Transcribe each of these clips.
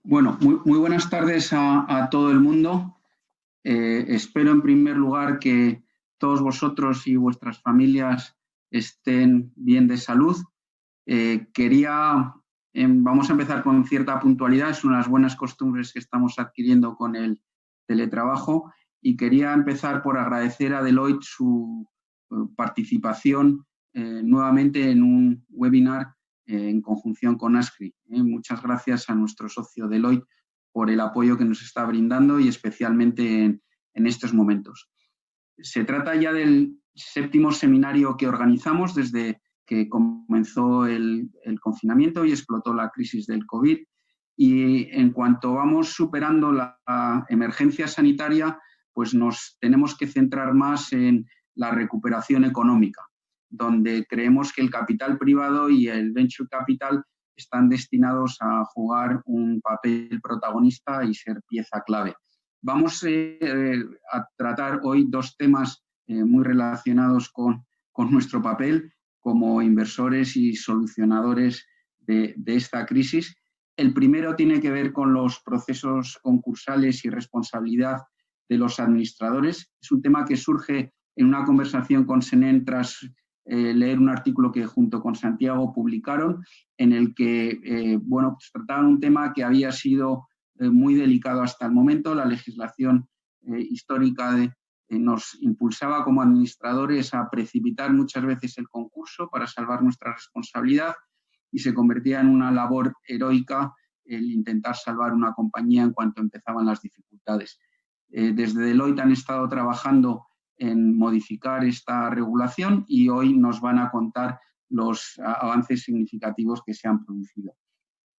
Bueno, muy buenas tardes a todo el mundo. Espero en primer lugar que todos vosotros y vuestras familias estén bien de salud. Vamos a empezar con cierta puntualidad, es unas buenas costumbres que estamos adquiriendo con el teletrabajo y quería empezar por agradecer a Deloitte su participación nuevamente en un webinar en conjunción con ASCRI. Muchas gracias a nuestro socio Deloitte por el apoyo que nos está brindando y especialmente en estos momentos. Se trata ya del 7º seminario que organizamos desde que comenzó el confinamiento y explotó la crisis del COVID. Y en cuanto vamos superando la emergencia sanitaria, pues nos tenemos que centrar más en la recuperación económica, donde creemos que el capital privado y el venture capital están destinados a jugar un papel protagonista y ser pieza clave. Vamos a tratar hoy dos temas muy relacionados con nuestro papel como inversores y solucionadores de esta crisis. El primero tiene que ver con los procesos concursales y responsabilidad de los administradores. Es un tema que surge en una conversación con Senen tras leer un artículo que junto con Santiago publicaron, en el que pues trataban un tema que había sido muy delicado hasta el momento. La legislación histórica nos impulsaba como administradores a precipitar muchas veces el concurso para salvar nuestra responsabilidad y se convertía en una labor heroica el intentar salvar una compañía en cuanto empezaban las dificultades. Desde Deloitte han estado trabajando en modificar esta regulación y hoy nos van a contar los avances significativos que se han producido.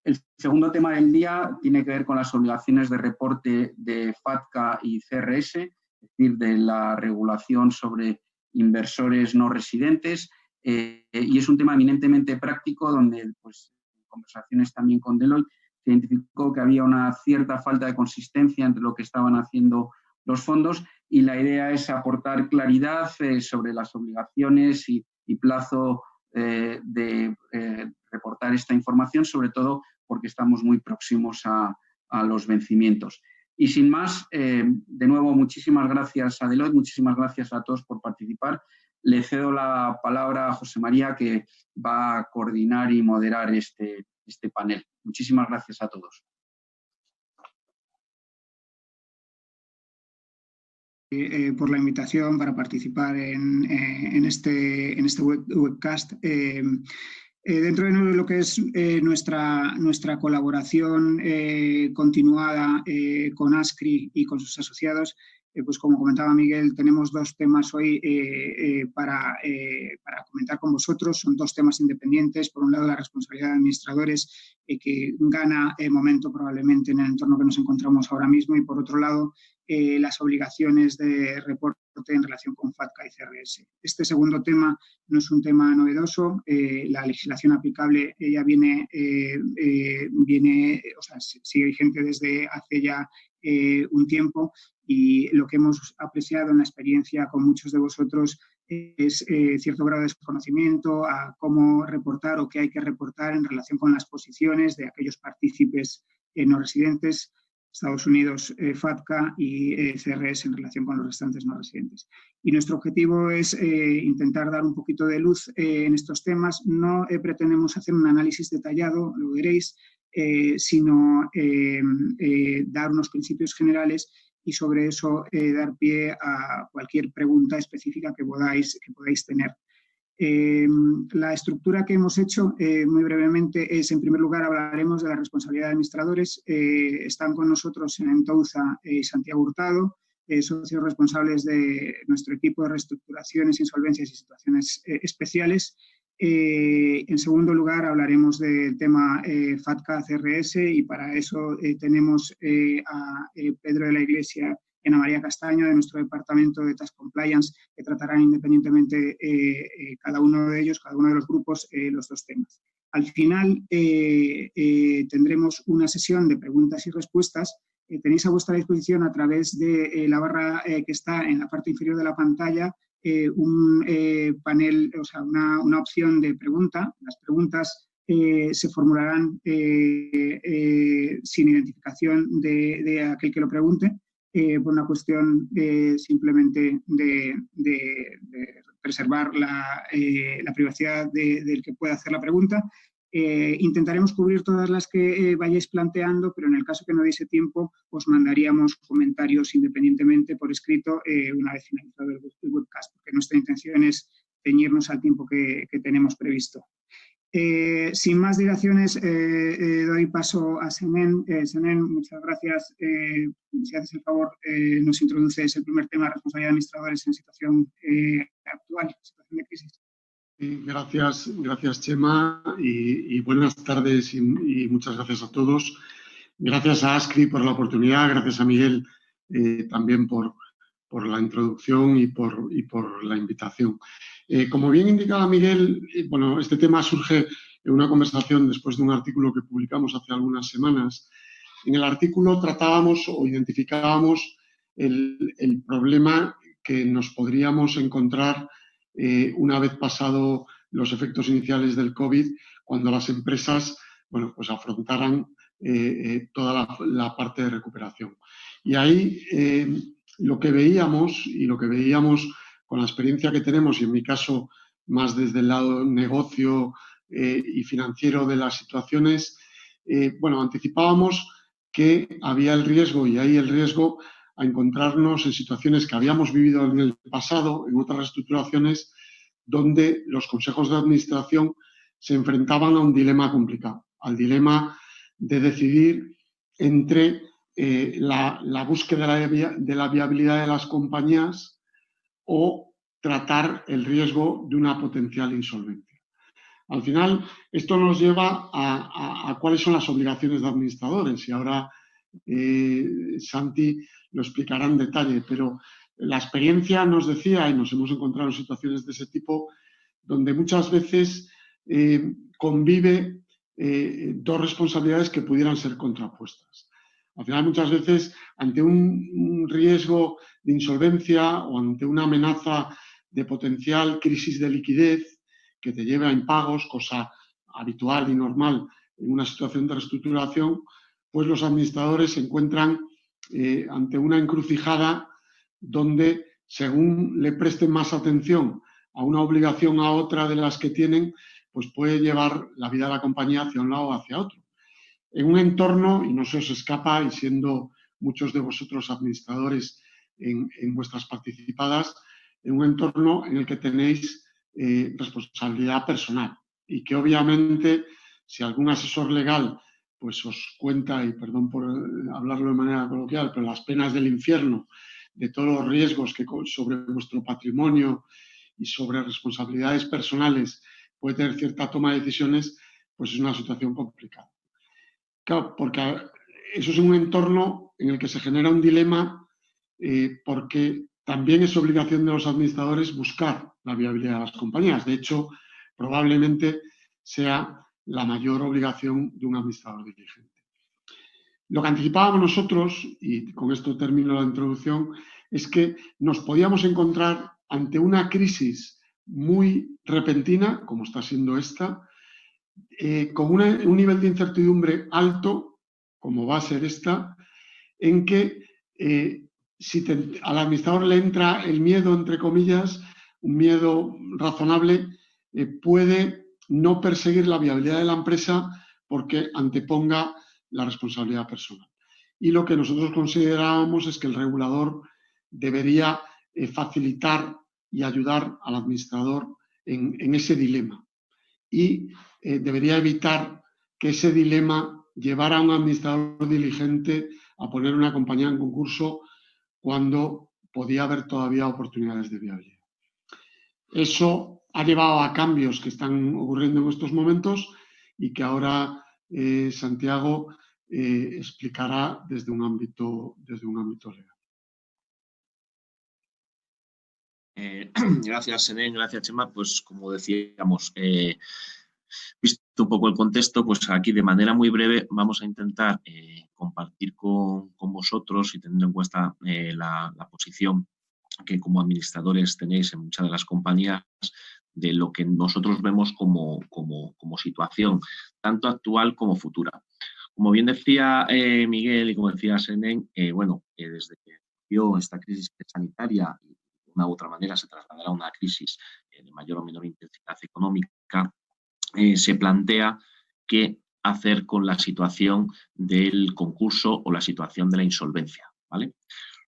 El segundo tema del día tiene que ver con las obligaciones de reporte de FATCA y CRS, es decir, de la regulación sobre inversores no residentes, y es un tema eminentemente práctico donde, pues, en conversaciones también con Deloitte, se identificó que había una cierta falta de consistencia entre lo que estaban haciendo los fondos y la idea es aportar claridad sobre las obligaciones y plazo de reportar esta información, sobre todo porque estamos muy próximos a los vencimientos. Y sin más, de nuevo, muchísimas gracias a Deloitte, muchísimas gracias a todos por participar. Le cedo la palabra a José María, que va a coordinar y moderar este panel. Muchísimas gracias a todos. Por la invitación para participar en este webcast. Dentro de lo que es nuestra colaboración continuada con ASCRI y con sus asociados, pues como comentaba Miguel, tenemos dos temas hoy para comentar con vosotros. Son dos temas independientes. Por un lado, la responsabilidad de administradores, que gana momento probablemente en el entorno que nos encontramos ahora mismo, y por otro lado, las obligaciones de reporte en relación con FATCA y CRS. Este segundo tema no es un tema novedoso. La legislación aplicable ya sigue vigente desde hace ya un tiempo, y lo que hemos apreciado en la experiencia con muchos de vosotros es cierto grado de desconocimiento a cómo reportar o qué hay que reportar en relación con las posiciones de aquellos partícipes no residentes, Estados Unidos FATCA y CRS en relación con los restantes no residentes. Y nuestro objetivo es intentar dar un poquito de luz en estos temas. No pretendemos hacer un análisis detallado, lo veréis, sino dar unos principios generales y sobre eso dar pie a cualquier pregunta específica que podáis tener. La estructura que hemos hecho, muy brevemente, es, en primer lugar, hablaremos de la responsabilidad de administradores. Están con nosotros en Entouza Santiago Hurtado, socios responsables de nuestro equipo de reestructuraciones, insolvencias y situaciones especiales. En segundo lugar, hablaremos del tema FATCA-CRS, y para eso tenemos a Pedro de la Iglesia y Ana María Castaño, de nuestro departamento de Tax Compliance, que tratarán independientemente cada uno de ellos, cada uno de los grupos, los dos temas. Al final tendremos una sesión de preguntas y respuestas. Tenéis a vuestra disposición, a través de la barra que está en la parte inferior de la pantalla, un panel, o sea, una opción de pregunta. Las preguntas se formularán sin identificación de aquel que lo pregunte, por una cuestión simplemente de preservar la privacidad del que pueda hacer la pregunta. Intentaremos cubrir todas las que vayáis planteando, pero en el caso que no diese tiempo, os mandaríamos comentarios independientemente por escrito una vez finalizado el webcast, porque nuestra intención es ceñirnos al tiempo que tenemos previsto. Sin más dilaciones, doy paso a Senen. Senen, muchas gracias. Si haces el favor, nos introduces el primer tema, responsabilidad de administradores en situación actual, situación de crisis. Gracias Chema, y buenas tardes y muchas gracias a todos. Gracias a Ascri por la oportunidad, gracias a Miguel también por la introducción y por la invitación. Como bien indicaba Miguel, bueno, este tema surge en una conversación después de un artículo que publicamos hace algunas semanas. En el artículo tratábamos o identificábamos el problema que nos podríamos encontrar una vez pasado los efectos iniciales del COVID, cuando las empresas, bueno, pues afrontaran toda la parte de recuperación. Y ahí lo que veíamos con la experiencia que tenemos, y en mi caso más desde el lado negocio y financiero de las situaciones, bueno, anticipábamos que había el riesgo, y hay el riesgo a encontrarnos en situaciones que habíamos vivido en el pasado, en otras reestructuraciones, donde los consejos de administración se enfrentaban a un dilema complicado, al dilema de decidir entre la búsqueda de la viabilidad de las compañías o tratar el riesgo de una potencial insolvencia. Al final, esto nos lleva a cuáles son las obligaciones de administradores, y ahora Santi lo explicará en detalle, pero la experiencia nos decía, y nos hemos encontrado en situaciones de ese tipo, donde muchas veces convive dos responsabilidades que pudieran ser contrapuestas. Al final, muchas veces, ante un riesgo de insolvencia o ante una amenaza de potencial crisis de liquidez que te lleve a impagos, cosa habitual y normal en una situación de reestructuración, pues los administradores se encuentran ante una encrucijada donde, según le presten más atención a una obligación a otra de las que tienen, pues puede llevar la vida de la compañía hacia un lado o hacia otro. En un entorno, y no se os escapa, y siendo muchos de vosotros administradores en vuestras participadas, en un entorno en el que tenéis responsabilidad personal y que obviamente si algún asesor legal pues os cuenta, y perdón por hablarlo de manera coloquial, pero las penas del infierno de todos los riesgos que sobre vuestro patrimonio y sobre responsabilidades personales puede tener cierta toma de decisiones, pues es una situación complicada. Claro, porque eso es un entorno en el que se genera un dilema porque también es obligación de los administradores buscar la viabilidad de las compañías. De hecho, probablemente sea la mayor obligación de un administrador diligente. Lo que anticipábamos nosotros, y con esto termino la introducción, es que nos podíamos encontrar ante una crisis muy repentina, como está siendo esta, con un nivel de incertidumbre alto, como va a ser esta, en que si al administrador le entra el miedo, entre comillas, un miedo razonable, puede no perseguir la viabilidad de la empresa porque anteponga la responsabilidad personal. Y lo que nosotros considerábamos es que el regulador debería facilitar y ayudar al administrador en ese dilema. Y debería evitar que ese dilema llevara a un administrador diligente a poner una compañía en concurso cuando podía haber todavía oportunidades de viabilidad. Eso ha llevado a cambios que están ocurriendo en estos momentos y que ahora Santiago explicará desde un ámbito legal. Gracias, Senen, gracias, Chema. Pues como decíamos, visto un poco el contexto, pues aquí de manera muy breve vamos a intentar compartir con vosotros, y teniendo en cuenta la posición que como administradores tenéis en muchas de las compañías, de lo que nosotros vemos como situación, tanto actual como futura. Como bien decía Miguel y como decía Senén, desde que dio esta crisis sanitaria, de una u otra manera se trasladará a una crisis de mayor o menor intensidad económica, se plantea qué hacer con la situación del concurso o la situación de la insolvencia, ¿vale?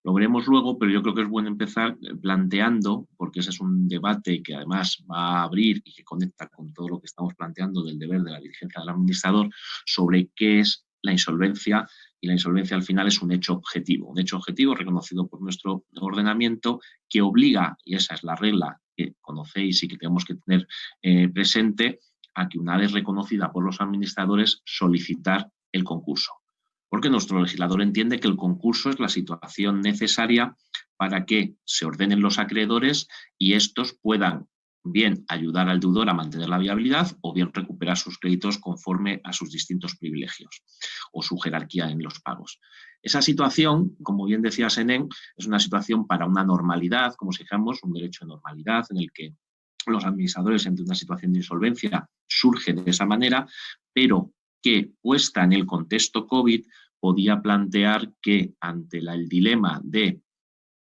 Lo veremos luego, pero yo creo que es bueno empezar planteando, porque ese es un debate que además va a abrir y que conecta con todo lo que estamos planteando del deber de la diligencia del administrador, sobre qué es la insolvencia, y la insolvencia al final es un hecho objetivo reconocido por nuestro ordenamiento que obliga, y esa es la regla que conocéis y que tenemos que tener presente, a que una vez reconocida por los administradores solicitar el concurso. Porque nuestro legislador entiende que el concurso es la situación necesaria para que se ordenen los acreedores y estos puedan bien ayudar al deudor a mantener la viabilidad o bien recuperar sus créditos conforme a sus distintos privilegios o su jerarquía en los pagos. Esa situación, como bien decía Senén, es una situación para una normalidad, como si dijéramos, un derecho de normalidad en el que los administradores ante una situación de insolvencia surgen de esa manera, pero que puesta en el contexto COVID podía plantear que ante el dilema de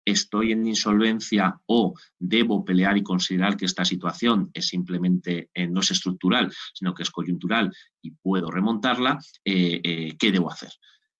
estoy en insolvencia o debo pelear y considerar que esta situación es simplemente, no es estructural, sino que es coyuntural y puedo remontarla, ¿qué debo hacer?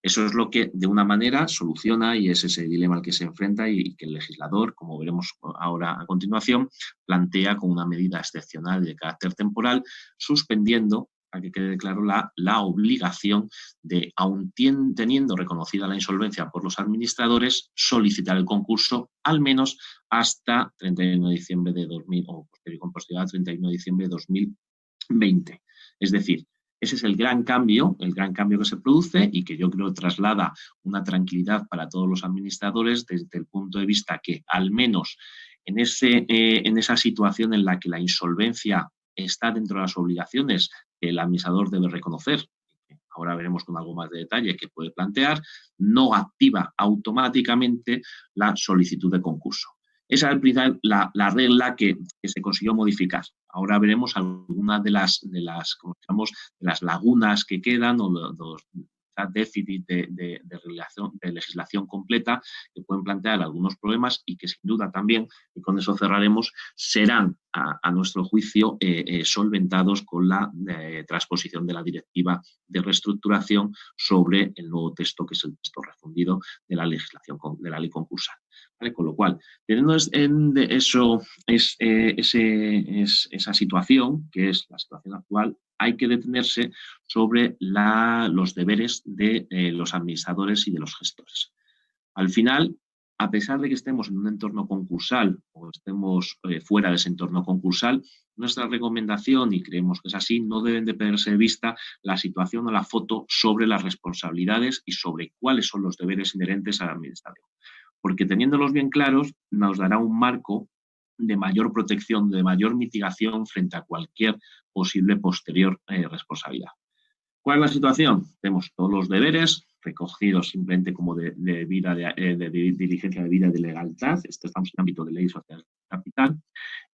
Eso es lo que de una manera soluciona y es ese dilema al que se enfrenta y que el legislador, como veremos ahora a continuación, plantea con una medida excepcional de carácter temporal, suspendiendo, para que quede claro, la obligación de, aun teniendo reconocida la insolvencia por los administradores, solicitar el concurso al menos hasta 31 de diciembre de 2000 o con posterioridad 31 de diciembre de 2020. Es decir, ese es el gran cambio que se produce y que yo creo traslada una tranquilidad para todos los administradores desde el punto de vista que al menos en esa situación en la que la insolvencia está dentro de las obligaciones que el administrador debe reconocer, ahora veremos con algo más de detalle que puede plantear, no activa automáticamente la solicitud de concurso. Esa es la regla que se consiguió modificar. Ahora veremos algunas de las lagunas que quedan o los déficit de legislación completa que pueden plantear algunos problemas y que sin duda también, y con eso cerraremos, serán a nuestro juicio solventados con la transposición de la directiva de reestructuración sobre el nuevo texto que es el texto refundido de la legislación de la ley concursal. ¿Vale? Con lo cual, teniendo esa situación, que es la situación actual, hay que detenerse sobre los deberes de los administradores y de los gestores. Al final, a pesar de que estemos en un entorno concursal o estemos fuera de ese entorno concursal, nuestra recomendación, y creemos que es así, no deben de perderse de vista la situación o la foto sobre las responsabilidades y sobre cuáles son los deberes inherentes al administrador. Porque teniéndolos bien claros, nos dará un marco de mayor protección, de mayor mitigación frente a cualquier posible posterior responsabilidad. ¿Cuál es la situación? Tenemos todos los deberes recogidos simplemente como de diligencia de vida y de legalidad, estamos en el ámbito de ley social capital,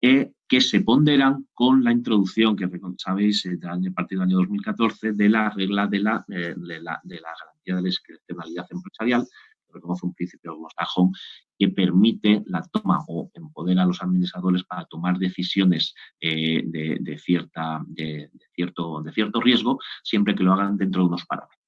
que se ponderan con la introducción, que sabéis, a partir del año 2014, de la regla de la garantía de la discrecionalidad empresarial, que reconoce un principio anglosajón que permite la toma o empodera a los administradores para tomar decisiones de cierto riesgo, siempre que lo hagan dentro de unos parámetros.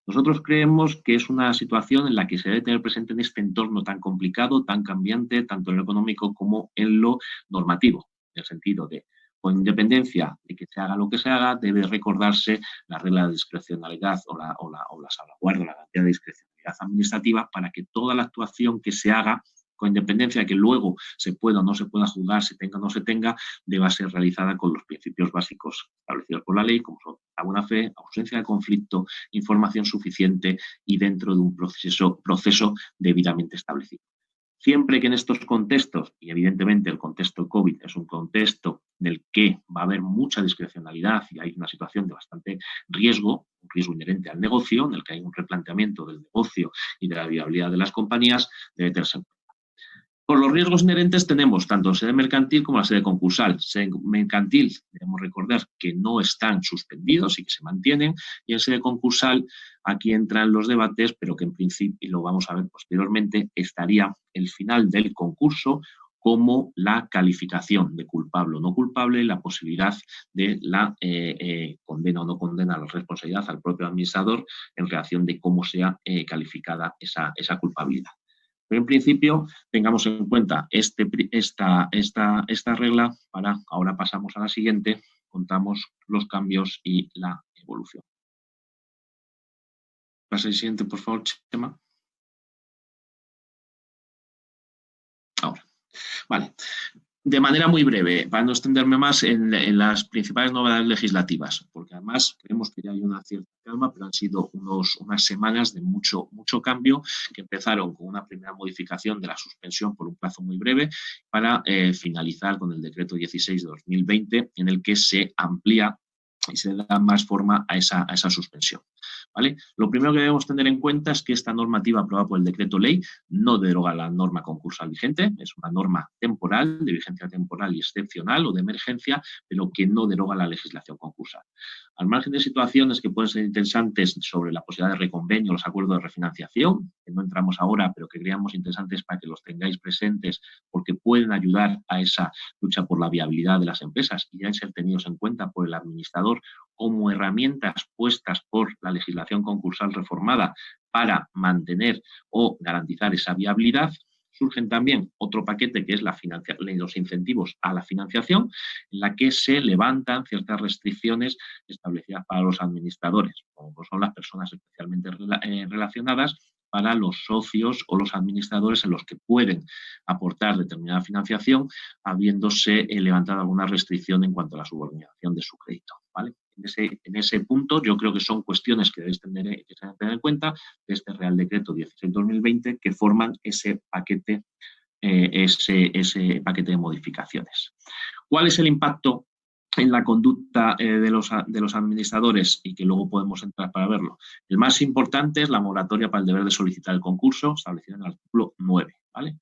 Nosotros creemos que es una situación en la que se debe tener presente en este entorno tan complicado, tan cambiante, tanto en lo económico como en lo normativo, en el sentido de, con independencia de que se haga lo que se haga, debe recordarse la regla de discrecionalidad o la salvaguarda, la garantía de discrecionalidad administrativa para que toda la actuación que se haga, con independencia de que luego se pueda o no se pueda juzgar, se tenga o no se tenga, deba ser realizada con los principios básicos establecidos por la ley, como son la buena fe, ausencia de conflicto, información suficiente y dentro de un proceso debidamente establecido. Siempre que en estos contextos, y evidentemente el contexto COVID es un contexto en el que va a haber mucha discrecionalidad y hay una situación de bastante riesgo, un riesgo inherente al negocio, en el que hay un replanteamiento del negocio y de la viabilidad de las compañías, debe tenerse en cuenta. Por los riesgos inherentes tenemos tanto sede mercantil como la sede concursal. Sede mercantil, debemos recordar que no están suspendidos y que se mantienen, y en sede concursal aquí entran los debates, pero que en principio, y lo vamos a ver posteriormente, estaría el final del concurso como la calificación de culpable o no culpable y la posibilidad de la condena o no condena, la responsabilidad al propio administrador en relación de cómo sea calificada esa culpabilidad. Pero en principio, tengamos en cuenta esta regla para, ahora pasamos a la siguiente, contamos los cambios y la evolución. Pasa al siguiente, por favor, Chema. Ahora, vale. De manera muy breve, para no extenderme más en las principales novedades legislativas, porque además creemos que ya hay una cierta calma, pero han sido unas semanas de mucho cambio, que empezaron con una primera modificación de la suspensión por un plazo muy breve para finalizar con el decreto 16 de 2020, en el que se amplía y se da más forma a esa suspensión. ¿Vale? Lo primero que debemos tener en cuenta es que esta normativa aprobada por el decreto ley no deroga la norma concursal vigente, es una norma temporal, de vigencia temporal y excepcional o de emergencia, pero que no deroga la legislación concursal. Al margen de situaciones que pueden ser interesantes sobre la posibilidad de reconvenio, los acuerdos de refinanciación, que no entramos ahora, pero que creamos interesantes para que los tengáis presentes porque pueden ayudar a esa lucha por la viabilidad de las empresas y deben ser tenidos en cuenta por el administrador como herramientas puestas por la legislación concursal reformada para mantener o garantizar esa viabilidad. Surgen también otro paquete que es los incentivos a la financiación, en la que se levantan ciertas restricciones establecidas para los administradores, como son las personas especialmente relacionadas, para los socios o los administradores en los que pueden aportar determinada financiación, habiéndose levantado alguna restricción en cuanto a la subordinación de su crédito. ¿Vale? En ese punto yo creo que son cuestiones que debéis tener en cuenta de este Real Decreto 16-2020 que forman ese paquete de modificaciones. ¿Cuál es el impacto en la conducta de los administradores y que luego podemos entrar para verlo? El más importante es la moratoria para el deber de solicitar el concurso, establecida en el artículo 9. ¿Vale?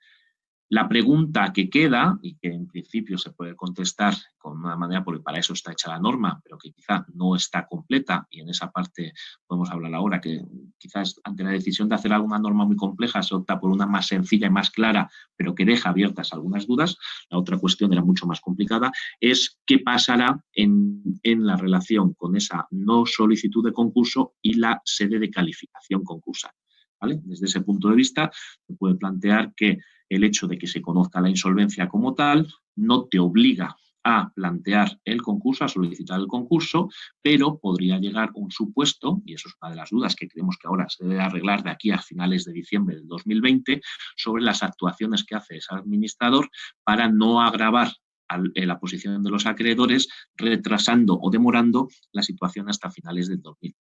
La pregunta que queda, y que en principio se puede contestar con una manera, porque para eso está hecha la norma, pero que quizá no está completa, y en esa parte podemos hablar ahora, que quizás ante la decisión de hacer alguna norma muy compleja se opta por una más sencilla y más clara, pero que deja abiertas algunas dudas. La otra cuestión era mucho más complicada, es qué pasará en la relación con esa no solicitud de concurso y la sede de calificación concursal. ¿Vale? Desde ese punto de vista, se puede plantear que el hecho de que se conozca la insolvencia como tal no te obliga a plantear el concurso, a solicitar el concurso, pero podría llegar un supuesto, y eso es una de las dudas que creemos que ahora se debe arreglar de aquí a finales de diciembre del 2020, sobre las actuaciones que hace ese administrador para no agravar la posición de los acreedores, retrasando o demorando la situación hasta finales del 2020.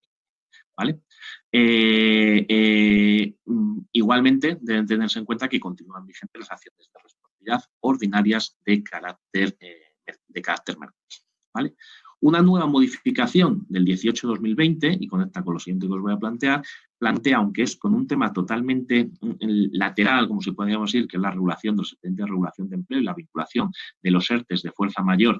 ¿Vale? Igualmente deben tenerse en cuenta que continúan vigentes las acciones de responsabilidad ordinarias de carácter mercantil. ¿Vale? Una nueva modificación del 18-2020, y conecta con lo siguiente que os voy a plantear, aunque es con un tema totalmente lateral, como se podríamos decir, que es la regulación de los expedientes de regulación de empleo y la vinculación de los ERTEs de fuerza mayor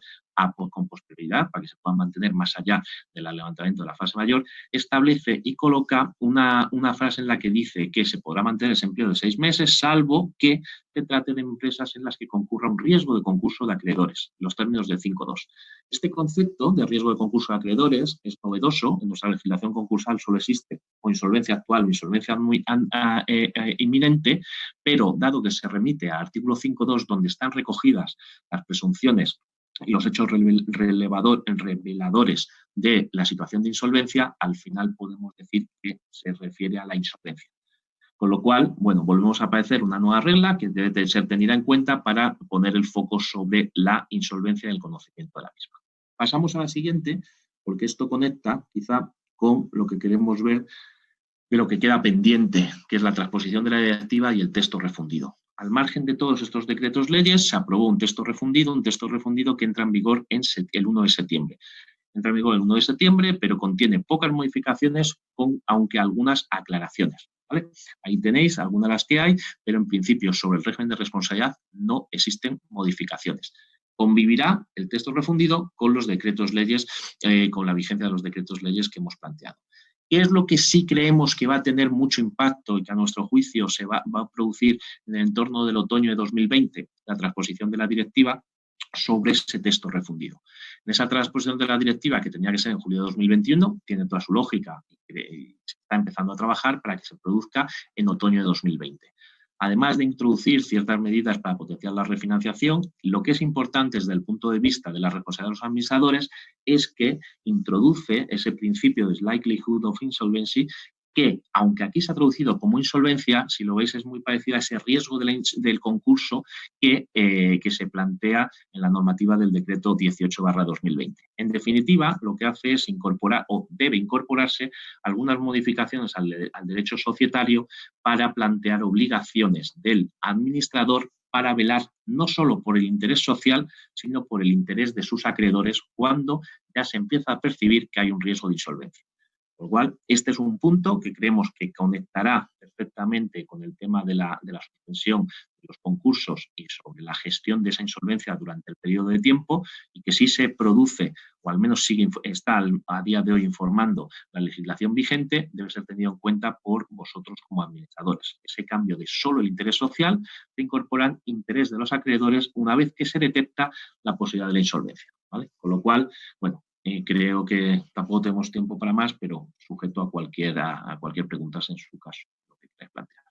con posterioridad, para que se puedan mantener más allá del levantamiento de la fase mayor, establece y coloca una frase en la que dice que se podrá mantener ese empleo de 6 meses, salvo que se trate de empresas en las que concurra un riesgo de concurso de acreedores, los términos del 5.2. Este concepto de riesgo de concurso de acreedores es novedoso. En nuestra legislación concursal solo existe o insolvencia actual o insolvencia muy inminente, pero dado que se remite al artículo 5.2, donde están recogidas las presunciones y los hechos reveladores de la situación de insolvencia, al final podemos decir que se refiere a la insolvencia. Con lo cual, bueno, volvemos a aparecer una nueva regla que debe ser tenida en cuenta para poner el foco sobre la insolvencia y el conocimiento de la misma. Pasamos a la siguiente, porque esto conecta quizá con lo que queremos ver de lo que queda pendiente, que es la transposición de la directiva y el texto refundido. Al margen de todos estos decretos leyes, se aprobó un texto refundido que entra en vigor el 1 de septiembre. Entra en vigor el 1 de septiembre, pero contiene pocas modificaciones, aunque algunas aclaraciones. ¿vale? Ahí tenéis algunas de las que hay, pero en principio sobre el régimen de responsabilidad no existen modificaciones. Convivirá el texto refundido con los decretos leyes, con la vigencia de los decretos leyes que hemos planteado. ¿Qué es lo que sí creemos que va a tener mucho impacto y que a nuestro juicio se va a producir en el entorno del otoño de 2020? La transposición de la directiva sobre ese texto refundido. En esa transposición de la directiva, que tenía que ser en julio de 2021, tiene toda su lógica y se está empezando a trabajar para que se produzca en otoño de 2020. Además de introducir ciertas medidas para potenciar la refinanciación, lo que es importante desde el punto de vista de la responsabilidad de los administradores es que introduce ese principio de likelihood of insolvency que, aunque aquí se ha traducido como insolvencia, si lo veis es muy parecido a ese riesgo del concurso que se plantea en la normativa del decreto 18/2020. En definitiva, lo que hace es incorporar o debe incorporarse algunas modificaciones al derecho societario para plantear obligaciones del administrador para velar no solo por el interés social, sino por el interés de sus acreedores cuando ya se empieza a percibir que hay un riesgo de insolvencia. Por lo cual, este es un punto que creemos que conectará perfectamente con el tema de la suspensión de los concursos y sobre la gestión de esa insolvencia durante el periodo de tiempo y que si se produce, o al menos está a día de hoy informando la legislación vigente, debe ser tenido en cuenta por vosotros como administradores. Ese cambio de solo el interés social se incorporan interés de los acreedores una vez que se detecta la posibilidad de la insolvencia, ¿vale? Con lo cual, bueno, creo que tampoco tenemos tiempo para más, pero sujeto a cualquier pregunta en su caso, lo que queráis plantear.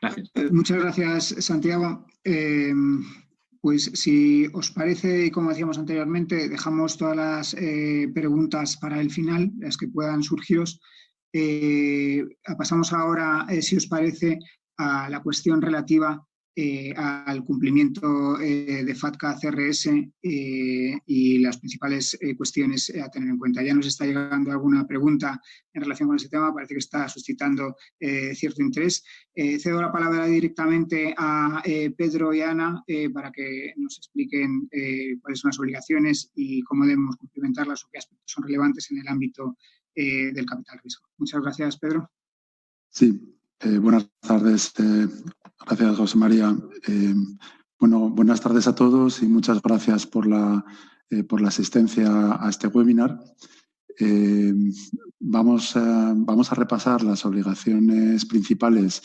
Gracias. Muchas gracias, Santiago. Pues si os parece, y como decíamos anteriormente, dejamos todas las preguntas para el final, las que puedan surgiros. Pasamos ahora, si os parece, a la cuestión relativa al cumplimiento de FATCA-CRS y las principales cuestiones a tener en cuenta. Ya nos está llegando alguna pregunta en relación con este tema, parece que está suscitando cierto interés. Cedo la palabra directamente a Pedro y Ana para que nos expliquen cuáles son las obligaciones y cómo debemos cumplimentarlas o qué aspectos son relevantes en el ámbito del capital riesgo. Muchas gracias, Pedro. Sí, buenas tardes. Gracias, José María. Bueno, buenas tardes a todos y muchas gracias por la asistencia a este webinar. Vamos a repasar las obligaciones principales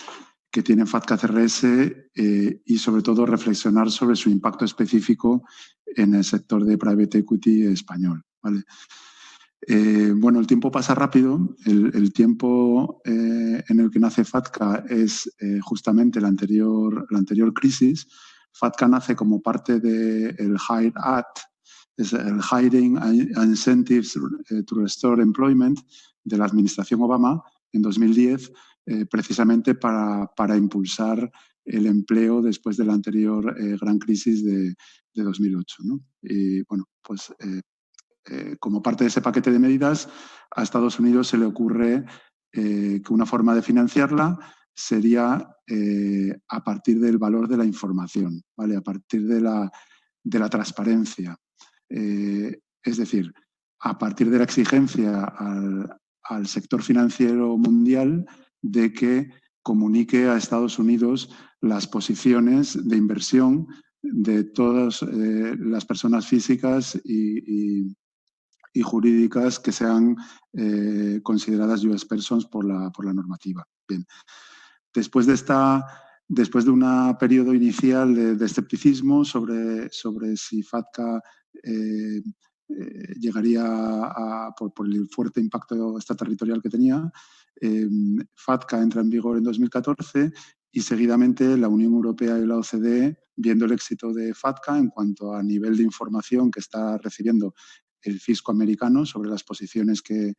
que tiene FATCA-CRS y sobre todo reflexionar sobre su impacto específico en el sector de private equity español, ¿vale? Bueno, el tiempo pasa rápido. El tiempo en el que nace FATCA es justamente la anterior crisis. FATCA nace como parte del HIRE Act, es el Hiring and Incentives to Restore Employment de la administración Obama en 2010, precisamente para impulsar el empleo después de la anterior gran crisis de 2008, ¿no? Y bueno, pues como parte de ese paquete de medidas, a Estados Unidos se le ocurre que una forma de financiarla sería a partir del valor de la información, ¿vale? A partir de la transparencia. Es decir, a partir de la exigencia al sector financiero mundial de que comunique a Estados Unidos las posiciones de inversión de todas las personas físicas y jurídicas que sean consideradas US persons por la normativa. Bien. Después de un periodo inicial de escepticismo sobre si FATCA llegaría por el fuerte impacto extraterritorial que tenía, FATCA entra en vigor en 2014 y seguidamente la Unión Europea y la OCDE, viendo el éxito de FATCA en cuanto a nivel de información que está recibiendo el fisco americano sobre las posiciones que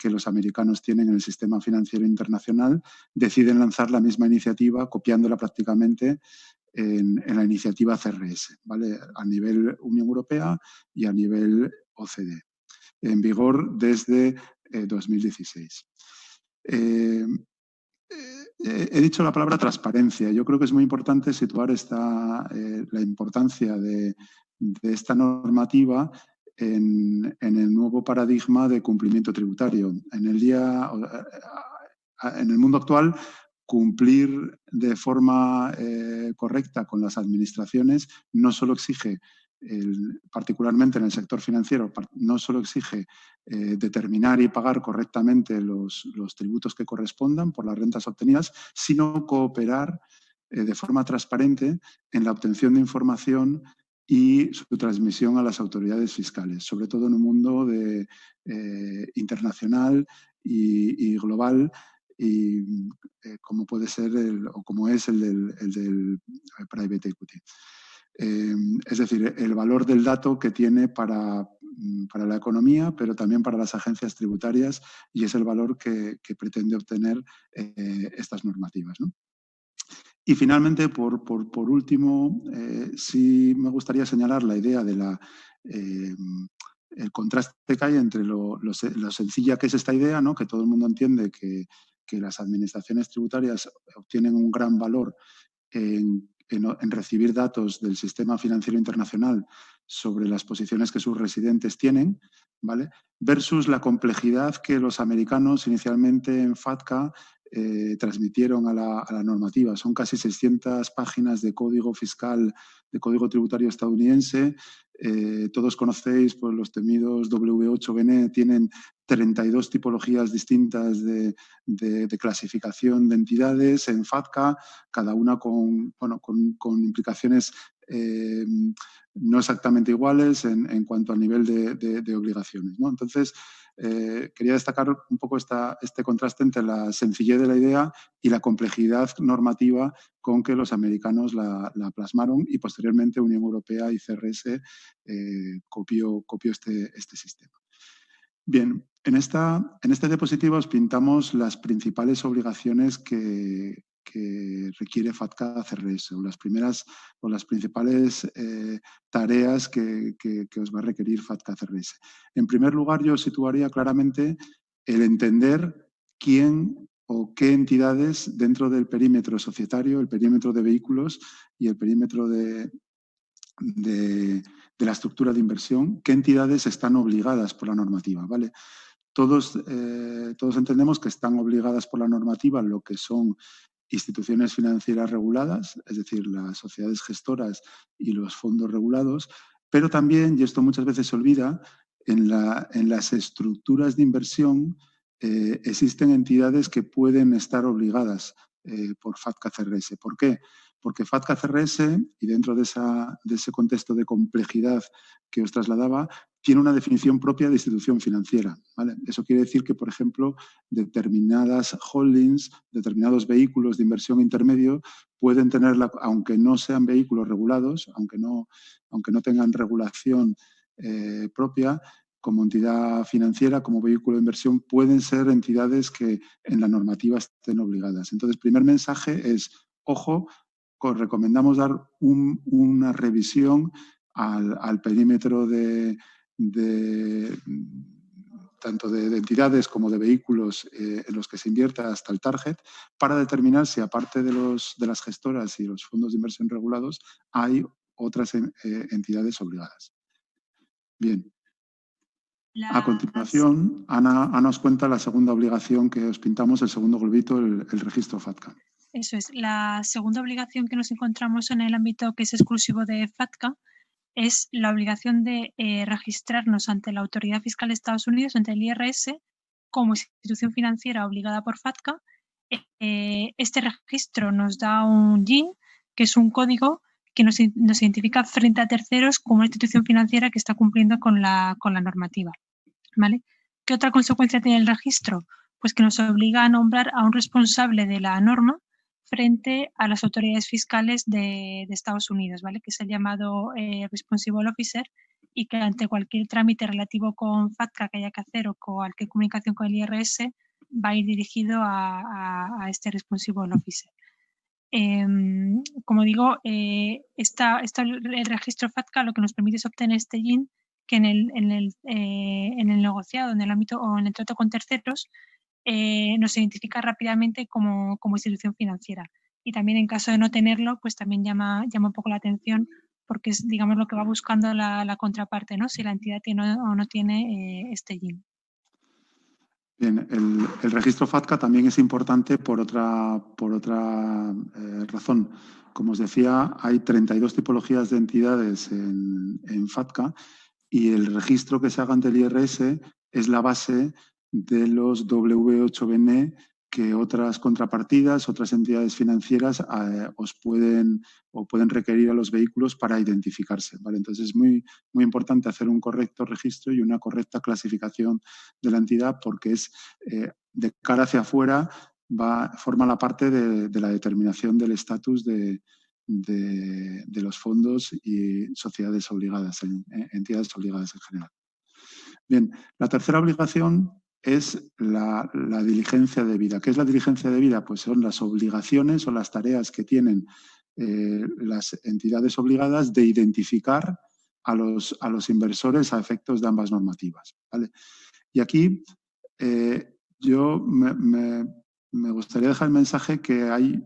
los americanos tienen en el sistema financiero internacional, deciden lanzar la misma iniciativa, copiándola prácticamente en la iniciativa CRS, ¿vale? A nivel Unión Europea y a nivel OCDE, en vigor desde 2016. He dicho la palabra transparencia. Yo creo que es muy importante situar la importancia de esta normativa en el nuevo paradigma de cumplimiento tributario. En el mundo actual, cumplir de forma correcta con las administraciones no solo exige, particularmente en el sector financiero, no solo exige determinar y pagar correctamente los tributos que correspondan por las rentas obtenidas, sino cooperar de forma transparente en la obtención de información y su transmisión a las autoridades fiscales, sobre todo en un mundo internacional y global, y como puede ser o como es el del private equity. Es decir, el valor del dato que tiene para la economía, pero también para las agencias tributarias, y es el valor que pretende obtener estas normativas, ¿no? Y finalmente, por último, sí me gustaría señalar la idea de el contraste que hay entre lo sencilla que es esta idea, ¿no? Que todo el mundo entiende que las administraciones tributarias obtienen un gran valor en recibir datos del sistema financiero internacional sobre las posiciones que sus residentes tienen, ¿vale? Versus la complejidad que los americanos inicialmente en FATCA transmitieron a la normativa. Son casi 600 páginas de código fiscal, de código tributario estadounidense. Todos conocéis pues, los temidos W8BN, tienen 32 tipologías distintas de clasificación de entidades en FATCA, cada una con implicaciones no exactamente iguales en cuanto al nivel de obligaciones, ¿no? Entonces, quería destacar un poco este contraste entre la sencillez de la idea y la complejidad normativa con que los americanos la plasmaron, y posteriormente Unión Europea y CRS copió este sistema. Bien, en esta diapositiva os pintamos las principales obligaciones que requiere FATCA CRS, o las principales tareas que os va a requerir FATCA CRS. En primer lugar, yo situaría claramente el entender quién o qué entidades dentro del perímetro societario, el perímetro de vehículos y el perímetro de la estructura de inversión, qué entidades están obligadas por la normativa, ¿vale? Todos entendemos que están obligadas por la normativa lo que son instituciones financieras reguladas, es decir, las sociedades gestoras y los fondos regulados, pero también, y esto muchas veces se olvida, en las estructuras de inversión existen entidades que pueden estar obligadas por FATCA CRS. ¿Por qué? Porque FATCA CRS, y dentro de ese contexto de complejidad que os trasladaba, tiene una definición propia de institución financiera, ¿vale? Eso quiere decir que, por ejemplo, determinadas holdings, determinados vehículos de inversión intermedio pueden tener, aunque no sean vehículos regulados, aunque no tengan regulación propia, como entidad financiera, como vehículo de inversión, pueden ser entidades que en la normativa estén obligadas. Entonces, primer mensaje es, ojo, recomendamos dar una revisión al perímetro tanto de entidades como de vehículos en los que se invierta hasta el target, para determinar si, aparte de las gestoras y los fondos de inversión regulados, hay otras entidades obligadas. Bien. A continuación, Ana os cuenta la segunda obligación que os pintamos, el segundo globito, el registro FATCA. Eso es. La segunda obligación que nos encontramos en el ámbito que es exclusivo de FATCA es la obligación de registrarnos ante la Autoridad Fiscal de Estados Unidos, ante el IRS, como institución financiera obligada por FATCA. Este registro nos da un GIN, que es un código que nos identifica frente a terceros como una institución financiera que está cumpliendo con la normativa, ¿vale? ¿Qué otra consecuencia tiene el registro? Pues que nos obliga a nombrar a un responsable de la norma frente a las autoridades fiscales de Estados Unidos, ¿vale? Que es el llamado Responsible Officer, y que ante cualquier trámite relativo con FATCA que haya que hacer o cualquier comunicación con el IRS va a ir dirigido a este Responsible Officer. Como digo, el registro FATCA lo que nos permite es obtener este GIN, que en el negociado, en el ámbito o en el trato con terceros, nos identifica rápidamente como institución financiera. Y también, en caso de no tenerlo, pues también llama un poco la atención porque es, digamos, lo que va buscando la contraparte, ¿no? Si la entidad tiene o no tiene este GIN. Bien, el registro FATCA también es importante por otra razón. Como os decía, hay 32 tipologías de entidades en FATCA y el registro que se haga ante el IRS es la base de los W8BN que otras contrapartidas, otras entidades financieras os pueden requerir a los vehículos para identificarse, ¿vale? Entonces es muy importante hacer un correcto registro y una correcta clasificación de la entidad porque es de cara hacia afuera forma la parte de la determinación del estatus de los fondos y sociedades obligadas, entidades obligadas en general. Bien, la tercera obligación es la diligencia debida. ¿Qué es la diligencia debida? Pues son las obligaciones o las tareas que tienen las entidades obligadas de identificar a los inversores a efectos de ambas normativas, ¿vale? Y aquí yo me gustaría dejar el mensaje que hay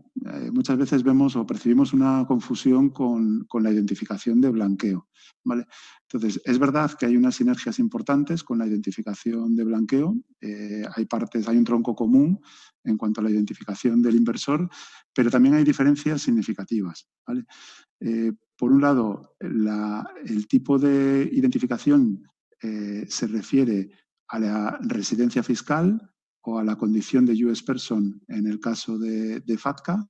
muchas veces vemos o percibimos una confusión con la identificación de blanqueo, ¿vale? Entonces, es verdad que hay unas sinergias importantes con la identificación de blanqueo. Hay un tronco común en cuanto a la identificación del inversor, pero también hay diferencias significativas, ¿vale? Por un lado, el tipo de identificación se refiere a la residencia fiscal o a la condición de US person en el caso de FATCA,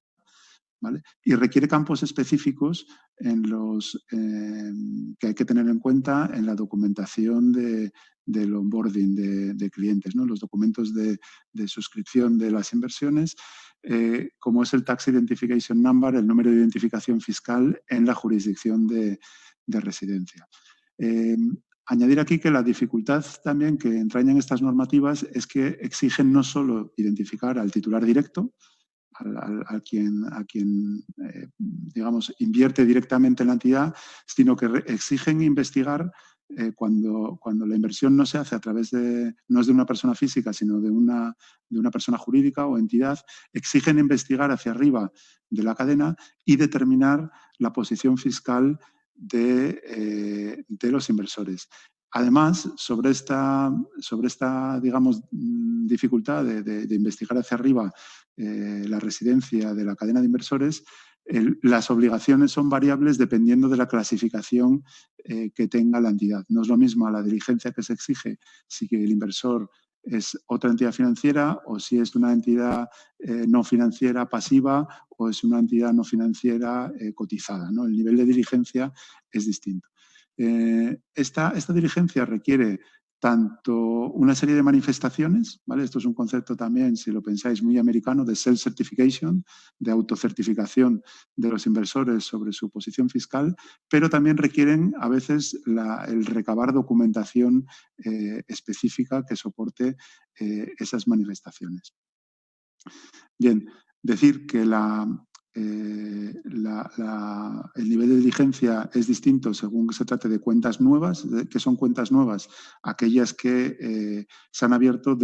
¿vale? Y requiere campos específicos que hay que tener en cuenta en la documentación del onboarding de clientes, ¿no? Los documentos de suscripción de las inversiones, como es el Tax Identification Number, el número de identificación fiscal en la jurisdicción de residencia. Añadir aquí que la dificultad también que entrañan estas normativas es que exigen no solo identificar al titular directo, a quien digamos, invierte directamente en la entidad, sino que exigen investigar cuando la inversión no se hace no es de una persona física, sino de una persona jurídica o entidad, exigen investigar hacia arriba de la cadena y determinar la posición fiscal de los inversores. Además, sobre esta digamos, dificultad de investigar hacia arriba la residencia de la cadena de inversores, las obligaciones son variables dependiendo de la clasificación que tenga la entidad. No es lo mismo la diligencia que se exige si el inversor es otra entidad financiera o si es una entidad no financiera pasiva o es una entidad no financiera cotizada, ¿no? El nivel de diligencia es distinto. Esta diligencia requiere tanto una serie de manifestaciones, ¿vale? Esto es un concepto también, si lo pensáis, muy americano, de self-certification, de autocertificación de los inversores sobre su posición fiscal, pero también requieren a veces el recabar documentación específica que soporte esas manifestaciones. Bien, decir que el nivel de diligencia es distinto según que se trate de cuentas nuevas. ¿Qué son cuentas nuevas? Aquellas que se han abierto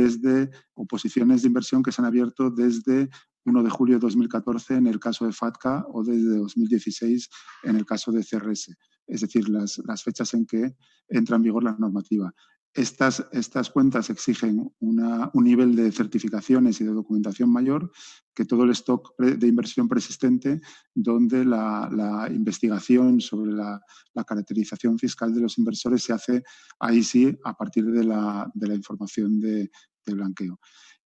o posiciones de inversión que se han abierto desde 1 de julio de 2014 en el caso de FATCA o desde 2016 en el caso de CRS. Es decir, las fechas en que entra en vigor la normativa. Estas cuentas exigen un nivel de certificaciones y de documentación mayor que todo el stock de inversión persistente, donde la investigación sobre la caracterización fiscal de los inversores se hace ahí sí a partir de la información de blanqueo.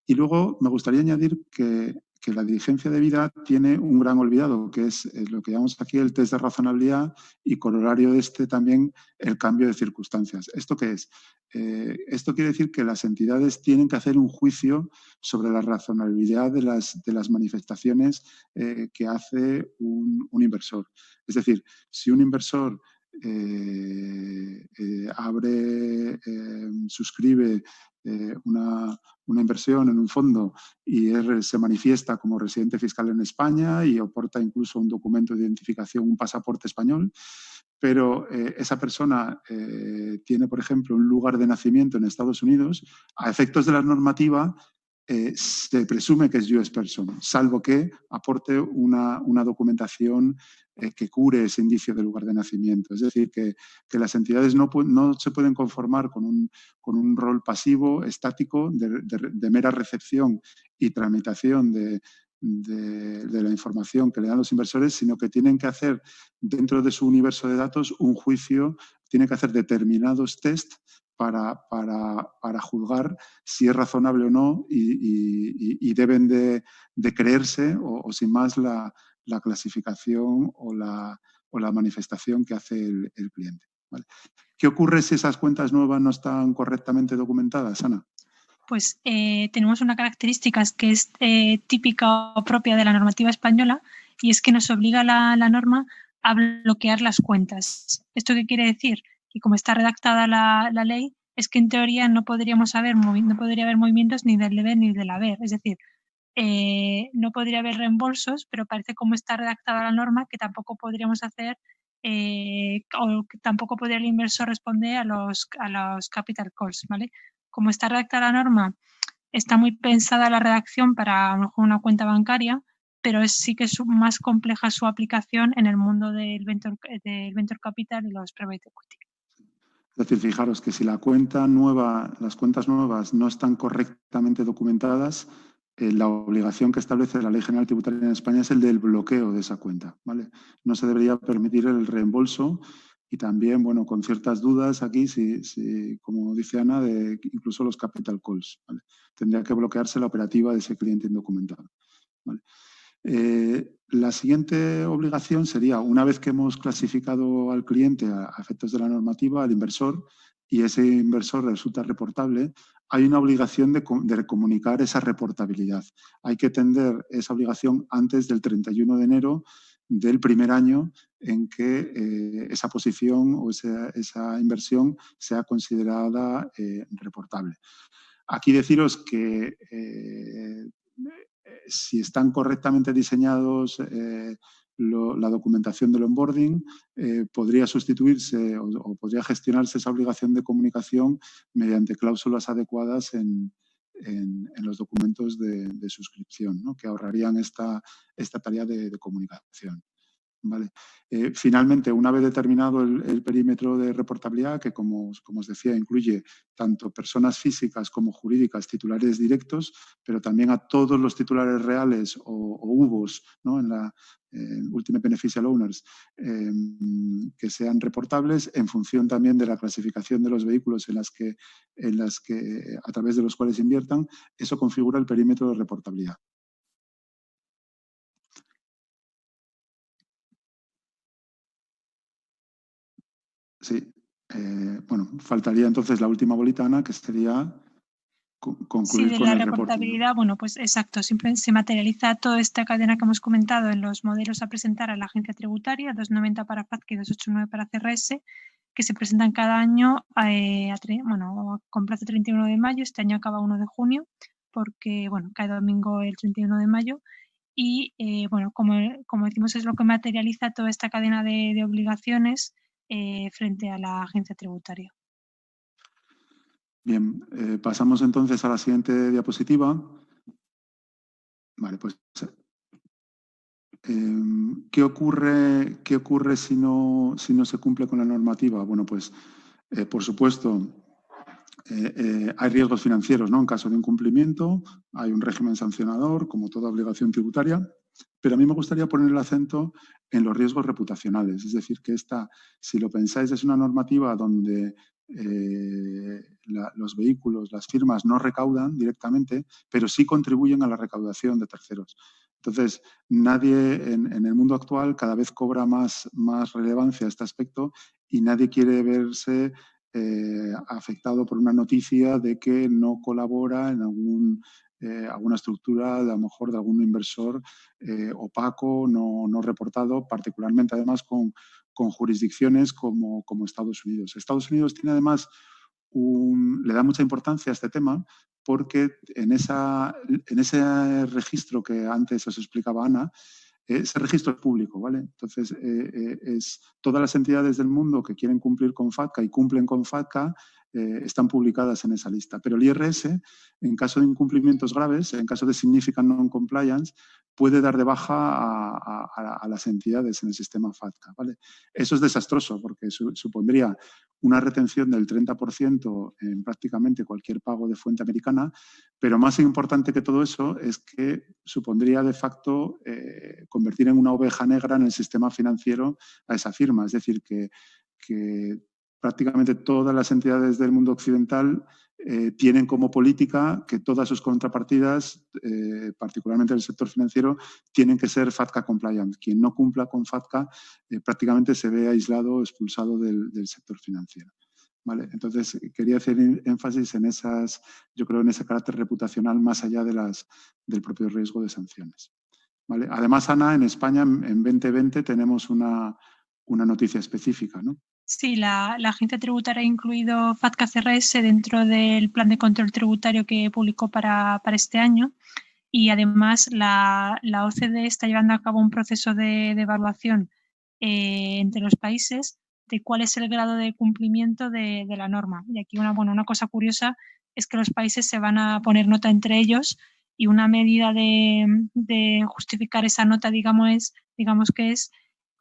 Y luego me gustaría añadir que la diligencia debida tiene un gran olvidado, que es lo que llamamos aquí el test de razonabilidad y corolario de este también el cambio de circunstancias. ¿Esto qué es? Esto quiere decir que las entidades tienen que hacer un juicio sobre la razonabilidad de las manifestaciones que hace un inversor. Es decir, si un inversor suscribe una inversión en un fondo y se manifiesta como residente fiscal en España y aporta incluso un documento de identificación, un pasaporte español, pero esa persona tiene, por ejemplo, un lugar de nacimiento en Estados Unidos, a efectos de la normativa, se presume que es US person, salvo que aporte una documentación que cure ese indicio de lugar de nacimiento. Es decir, que las entidades no se pueden conformar con un rol pasivo, estático, de mera recepción y tramitación de la información que le dan los inversores, sino que tienen que hacer dentro de su universo de datos un juicio, tienen que hacer determinados test para juzgar si es razonable o no y deben de creerse o sin más la clasificación o la manifestación que hace el cliente. ¿Vale? ¿Qué ocurre si esas cuentas nuevas no están correctamente documentadas, Ana? Pues tenemos una característica que es típica o propia de la normativa española, y es que nos obliga la norma a bloquear las cuentas. ¿Esto qué quiere decir? Que como está redactada la ley, es que en teoría no podría haber movimientos ni del deber ni del haber. Es decir, no podría haber reembolsos, pero parece como está redactada la norma que tampoco podríamos hacer o que tampoco podría el inversor responder a los capital calls, ¿vale? Como está redactada la norma, está muy pensada la redacción para a lo mejor una cuenta bancaria, pero sí que es más compleja su aplicación en el mundo del venture capital y los private equity. Es decir, fijaros que si las cuentas nuevas no están correctamente documentadas, la obligación que establece la Ley General Tributaria en España es el del bloqueo de esa cuenta, ¿vale? No se debería permitir el reembolso y también, bueno, con ciertas dudas aquí, si como dice Ana, de incluso los capital calls, ¿vale? Tendría que bloquearse la operativa de ese cliente indocumentado, ¿vale? La siguiente obligación sería, una vez que hemos clasificado al cliente a efectos de la normativa, al inversor, y ese inversor resulta reportable, hay una obligación de comunicar esa reportabilidad. Hay que tender esa obligación antes del 31 de enero del primer año en que esa posición o esa inversión sea considerada reportable. Aquí deciros que si están correctamente diseñados la documentación del onboarding, podría sustituirse o podría gestionarse esa obligación de comunicación mediante cláusulas adecuadas en los documentos de suscripción, ¿no? Que ahorrarían esta tarea de comunicación. ¿Vale? Finalmente, una vez determinado el perímetro de reportabilidad, que como os decía, incluye tanto personas físicas como jurídicas, titulares directos, pero también a todos los titulares reales o UBOs, ¿no? En la Ultimate Beneficial Owners, que sean reportables en función también de la clasificación de los vehículos en las que a través de los cuales inviertan, eso configura el perímetro de reportabilidad. Sí, bueno, faltaría entonces la última bolita, Ana, que sería concluir sí, de con la el reportabilidad, reporting. bueno, pues exacto, siempre se materializa toda esta cadena que hemos comentado en los modelos a presentar a la agencia tributaria, 290 para FATCA y 289 para CRS, que se presentan cada año con plazo 31 de mayo, este año acaba 1 de junio, porque, bueno, cae domingo el 31 de mayo, y, bueno, como decimos, es lo que materializa toda esta cadena de obligaciones frente a la agencia tributaria. Bien, pasamos entonces a la siguiente diapositiva. Vale, pues, ¿qué ocurre si no se cumple con la normativa? Bueno, pues, por supuesto, hay riesgos financieros, ¿no? En caso de incumplimiento, hay un régimen sancionador, como toda obligación tributaria, pero a mí me gustaría poner el acento en los riesgos reputacionales. Es decir, que si lo pensáis, es una normativa donde los vehículos, las firmas no recaudan directamente, pero sí contribuyen a la recaudación de terceros. Entonces, nadie en el mundo actual cada vez cobra más relevancia este aspecto y nadie quiere verse afectado por una noticia de que no colabora en alguna estructura, a lo mejor de algún inversor opaco, no reportado, particularmente además con jurisdicciones como Estados Unidos. Estados Unidos tiene además le da mucha importancia a este tema porque en ese registro que antes os explicaba Ana, ese registro es público, ¿vale? Entonces, todas las entidades del mundo que quieren cumplir con FATCA y cumplen con FATCA, están publicadas en esa lista. Pero el IRS, en caso de incumplimientos graves, en caso de significant non-compliance, puede dar de baja a las entidades en el sistema FATCA, ¿vale? Eso es desastroso porque supondría una retención del 30% en prácticamente cualquier pago de fuente americana, pero más importante que todo eso es que supondría de facto convertir en una oveja negra en el sistema financiero a esa firma. Es decir, que prácticamente todas las entidades del mundo occidental tienen como política que todas sus contrapartidas, particularmente el sector financiero, tienen que ser FATCA compliant. Quien no cumpla con FATCA prácticamente se ve aislado, expulsado del sector financiero. ¿Vale? Entonces, quería hacer énfasis en esas, yo creo, en ese carácter reputacional más allá del propio riesgo de sanciones. ¿Vale? Además, Ana, en España en 2020 tenemos una noticia específica, ¿no? Sí, la Agencia Tributaria ha incluido FATCA CRS dentro del plan de control tributario que publicó para este año y además la OCDE está llevando a cabo un proceso de evaluación entre los países de cuál es el grado de cumplimiento de la norma. Y aquí una cosa curiosa es que los países se van a poner nota entre ellos y una medida de justificar esa nota, digamos que es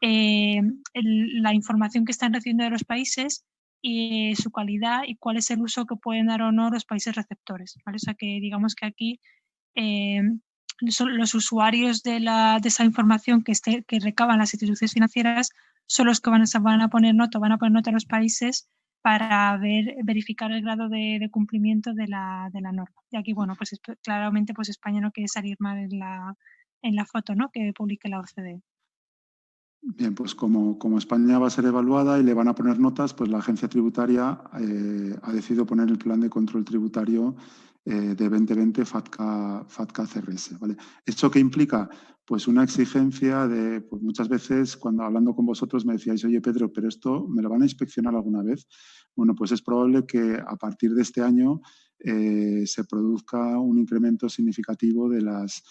la información que están recibiendo de los países y su calidad y cuál es el uso que pueden dar o no los países receptores, ¿vale? O sea que digamos que aquí los usuarios de esa información que recaban las instituciones financieras son los que van a poner nota a los países para verificar el grado de cumplimiento de la norma. Y aquí, bueno, pues claramente pues España no quiere salir mal en la foto, ¿no?, que publique la OCDE. Bien, pues como España va a ser evaluada y le van a poner notas, pues la agencia tributaria ha decidido poner el plan de control tributario de 2020 FATCA CRS, ¿vale? ¿Esto qué implica? Pues una exigencia de, pues muchas veces cuando hablando con vosotros me decíais, oye Pedro, pero esto ¿me lo van a inspeccionar alguna vez? Bueno, pues es probable que a partir de este año se produzca un incremento significativo de las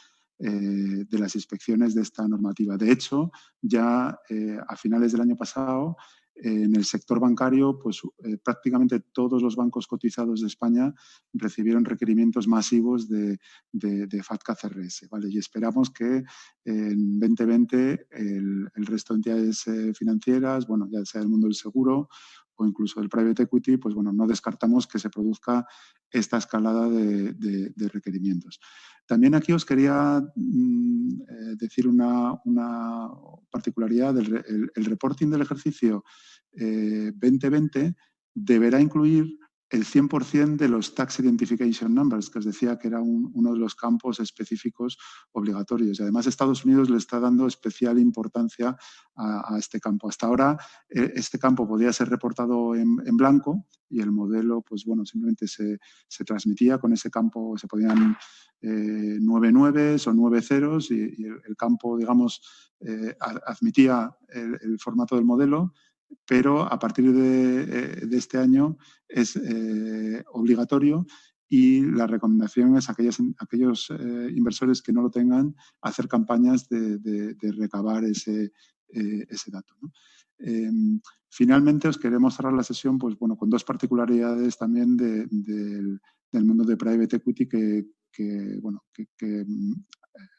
inspecciones de esta normativa. De hecho, ya a finales del año pasado, en el sector bancario, pues prácticamente todos los bancos cotizados de España recibieron requerimientos masivos de FATCA CRS, ¿vale? Y esperamos que en 2020 el resto de entidades financieras, bueno, ya sea el mundo del seguro o incluso el private equity, pues bueno, no descartamos que se produzca esta escalada de requerimientos. También aquí os quería decir una particularidad. El reporting del ejercicio 2020 deberá incluir el 100% de los Tax Identification Numbers, que os decía que era uno de los campos específicos obligatorios. Y además Estados Unidos le está dando especial importancia a este campo. Hasta ahora este campo podía ser reportado en blanco y el modelo, pues bueno, simplemente se transmitía con ese campo, se podían 9 nueves o 9 ceros y el campo, digamos, admitía el formato del modelo, pero a partir de este año es obligatorio y la recomendación es a aquellos inversores que no lo tengan hacer campañas de recabar ese dato, ¿no? Finalmente os queremos cerrar la sesión pues, bueno, con dos particularidades también del mundo de private equity que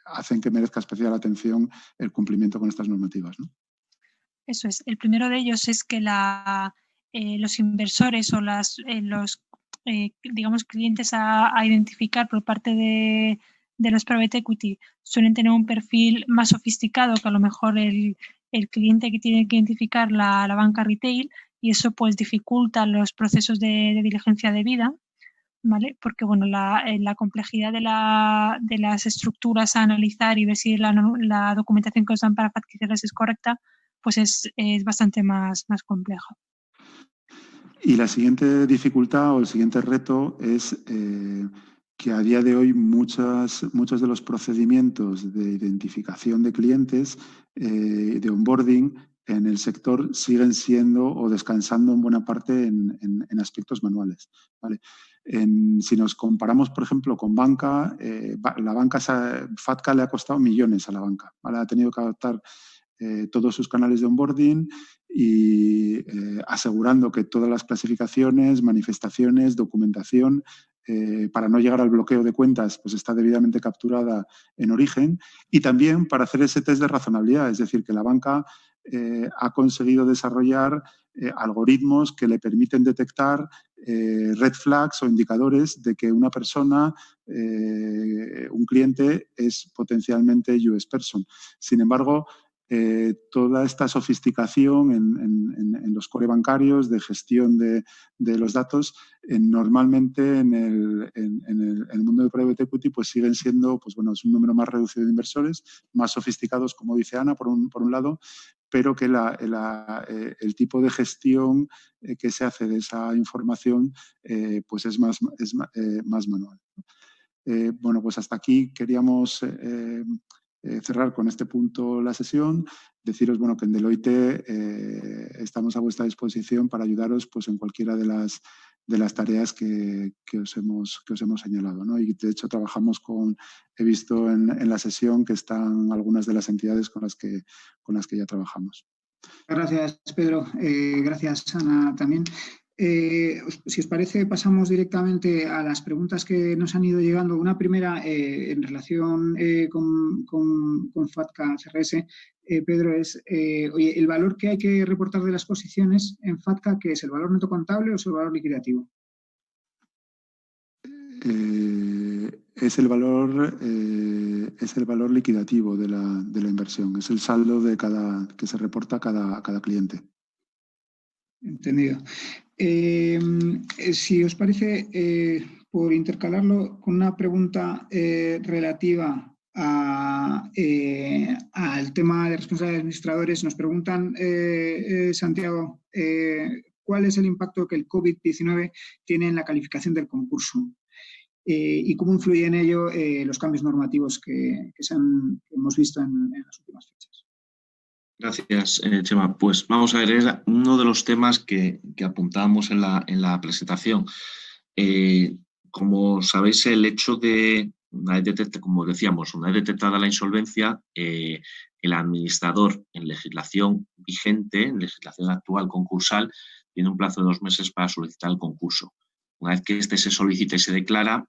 hacen que merezca especial atención el cumplimiento con estas normativas, ¿no? Eso es. El primero de ellos es que los inversores o los digamos, clientes a identificar por parte de los private equity suelen tener un perfil más sofisticado que a lo mejor el cliente que tiene que identificar la banca retail, y eso pues dificulta los procesos de diligencia debida, ¿vale? Porque bueno, la complejidad de las estructuras a analizar y ver si la documentación que os dan para facilitarlas es correcta, pues es bastante más compleja. Y la siguiente dificultad o el siguiente reto es que a día de hoy muchos de los procedimientos de identificación de clientes, de onboarding en el sector siguen siendo o descansando en buena parte en aspectos manuales, ¿vale? Si nos comparamos, por ejemplo, con banca, la banca FATCA le ha costado millones a la banca, ¿vale? Ha tenido que adaptar todos sus canales de onboarding y asegurando que todas las clasificaciones, manifestaciones, documentación, para no llegar al bloqueo de cuentas, pues está debidamente capturada en origen, y también para hacer ese test de razonabilidad, es decir, que la banca ha conseguido desarrollar algoritmos que le permiten detectar red flags o indicadores de que una persona, un cliente, es potencialmente US person. Sin embargo, toda esta sofisticación en los core bancarios de gestión de los datos, normalmente en el mundo de private equity pues siguen siendo, pues bueno, es un número más reducido de inversores, más sofisticados, como dice Ana, por un lado, pero que el tipo de gestión que se hace de esa información pues es más manual. Bueno, pues hasta aquí queríamos cerrar con este punto la sesión. Deciros, bueno, que en Deloitte estamos a vuestra disposición para ayudaros pues, en cualquiera de las tareas que os hemos señalado, ¿no? Y de hecho trabajamos he visto en la sesión que están algunas de las entidades con las que ya trabajamos. Gracias, Pedro. Gracias, Ana, también. Si os parece, pasamos directamente a las preguntas que nos han ido llegando. Una primera en relación con FATCA CRS. Pedro, es, oye, el valor que hay que reportar de las posiciones en FATCA, ¿qué es? ¿El valor neto contable o es el valor liquidativo? Es el valor liquidativo de la inversión, es el saldo que se reporta a cada cliente. Entendido. Si os parece, por intercalarlo con una pregunta relativa al tema de responsabilidad de administradores, nos preguntan, Santiago, ¿cuál es el impacto que el COVID-19 tiene en la calificación del concurso? Y cómo influye en ello los cambios normativos que hemos visto en las últimas fechas. Gracias, Chema. Pues vamos a ver, es uno de los temas que apuntábamos en la presentación. Como sabéis, el hecho de, como decíamos, una vez detectada la insolvencia, el administrador en legislación vigente, en legislación actual concursal, tiene un plazo de 2 meses para solicitar el concurso. Una vez que este se solicita y se declara,